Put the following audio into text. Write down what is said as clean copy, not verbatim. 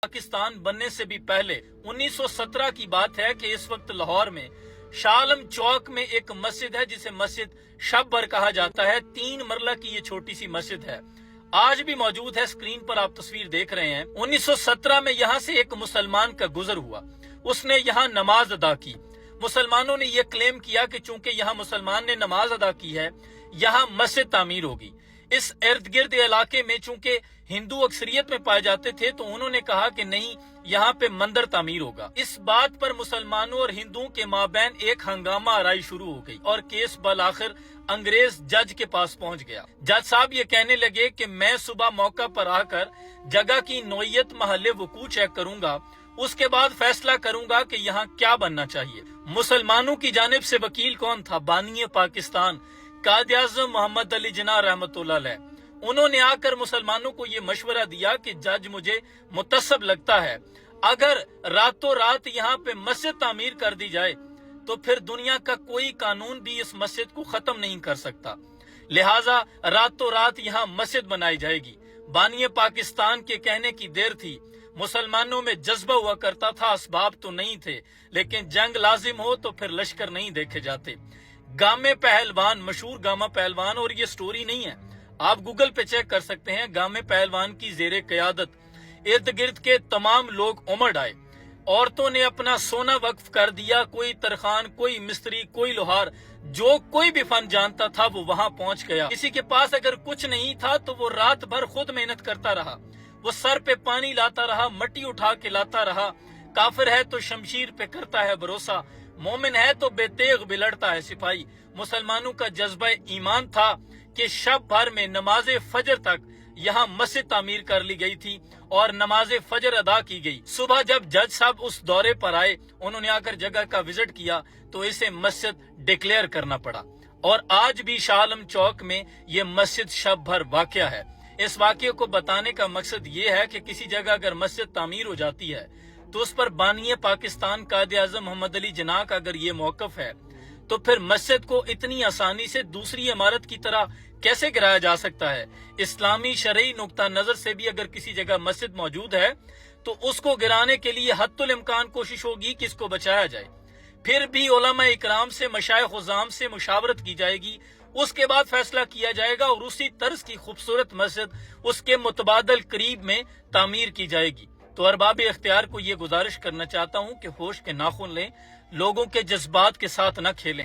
پاکستان بننے سے بھی پہلے 1917 کی بات ہے کہ اس وقت لاہور میں شاہ عالم چوک میں ایک مسجد ہے جسے مسجد شب بر کہا جاتا ہے. 3 مرلہ کی یہ چھوٹی سی مسجد ہے, آج بھی موجود ہے. اسکرین پر آپ تصویر دیکھ رہے ہیں. 1917 میں یہاں سے ایک مسلمان کا گزر ہوا, اس نے یہاں نماز ادا کی. مسلمانوں نے یہ کلیم کیا کہ چونکہ یہاں مسلمان نے نماز ادا کی ہے, یہاں مسجد تعمیر ہوگی. اس ارد گرد علاقے میں چونکہ ہندو اکثریت میں پائے جاتے تھے تو انہوں نے کہا کہ نہیں, یہاں پہ مندر تعمیر ہوگا. اس بات پر مسلمانوں اور ہندوؤں کے مابین ایک ہنگامہ آرائی شروع ہو گئی اور کیس بالآخر انگریز جج کے پاس پہنچ گیا. جج صاحب یہ کہنے لگے کہ میں صبح موقع پر آ کر جگہ کی نوعیت محل وقوع چیک کروں گا, اس کے بعد فیصلہ کروں گا کہ یہاں کیا بننا چاہیے. مسلمانوں کی جانب سے وکیل کون تھا؟ بانی پاکستان قائد اعظم محمد علی جناح رحمۃ اللہ علیہ. انہوں نے آ کر مسلمانوں کو یہ مشورہ دیا کہ جج مجھے متصب لگتا ہے اگر راتوں رات یہاں پہ مسجد تعمیر کر دی جائے تو پھر دنیا کا کوئی قانون بھی اس مسجد کو ختم نہیں کر سکتا, لہٰذا راتوں رات یہاں مسجد بنائی جائے گی. بانی پاکستان کے کہنے کی دیر تھی, مسلمانوں میں جذبہ ہوا کرتا تھا, اسباب تو نہیں تھے, لیکن جنگ لازم ہو تو پھر لشکر نہیں دیکھے جاتے. گامے پہلوان, مشہور گامہ پہلوان, اور یہ سٹوری نہیں ہے, آپ گوگل پہ چیک کر سکتے ہیں. گامے پہلوان کی زیر قیادت ارد گرد کے تمام لوگ امڑ آئے. عورتوں نے اپنا سونا وقف کر دیا, کوئی ترخان, کوئی مستری, کوئی لوہار, جو کوئی بھی فن جانتا تھا وہ وہاں پہنچ گیا. کسی کے پاس اگر کچھ نہیں تھا تو وہ رات بھر خود محنت کرتا رہا, وہ سر پہ پانی لاتا رہا, مٹی اٹھا کے لاتا رہا. کافر ہے تو شمشیر پہ کرتا ہے بھروسہ, مومن ہے تو بے تیغ بلڑتا ہے سپاہی. مسلمانوں کا جذبہ ایمان تھا کہ شب بھر میں نماز فجر تک یہاں مسجد تعمیر کر لی گئی تھی اور نماز فجر ادا کی گئی. صبح جب جج صاحب اس دورے پر آئے, انہوں نے آ کر جگہ کا وزٹ کیا تو اسے مسجد ڈکلیئر کرنا پڑا, اور آج بھی شاہ عالم چوک میں یہ مسجد شب بھر واقع ہے. اس واقعے کو بتانے کا مقصد یہ ہے کہ کسی جگہ اگر مسجد تعمیر ہو جاتی ہے تو اس پر بانی پاکستان قائد اعظم محمد علی جناح کا اگر یہ موقف ہے تو پھر مسجد کو اتنی آسانی سے دوسری عمارت کی طرح کیسے گرایا جا سکتا ہے؟ اسلامی شرعی نقطہ نظر سے بھی اگر کسی جگہ مسجد موجود ہے تو اس کو گرانے کے لیے حتی الامکان کوشش ہوگی کہ اس کو بچایا جائے. پھر بھی علماء اکرام سے, مشائخ عظام سے مشاورت کی جائے گی, اس کے بعد فیصلہ کیا جائے گا اور اسی طرز کی خوبصورت مسجد اس کے متبادل قریب میں تعمیر کی جائے گی. تو ارباب اختیار کو یہ گزارش کرنا چاہتا ہوں کہ ہوش کے ناخن لیں, لوگوں کے جذبات کے ساتھ نہ کھیلیں.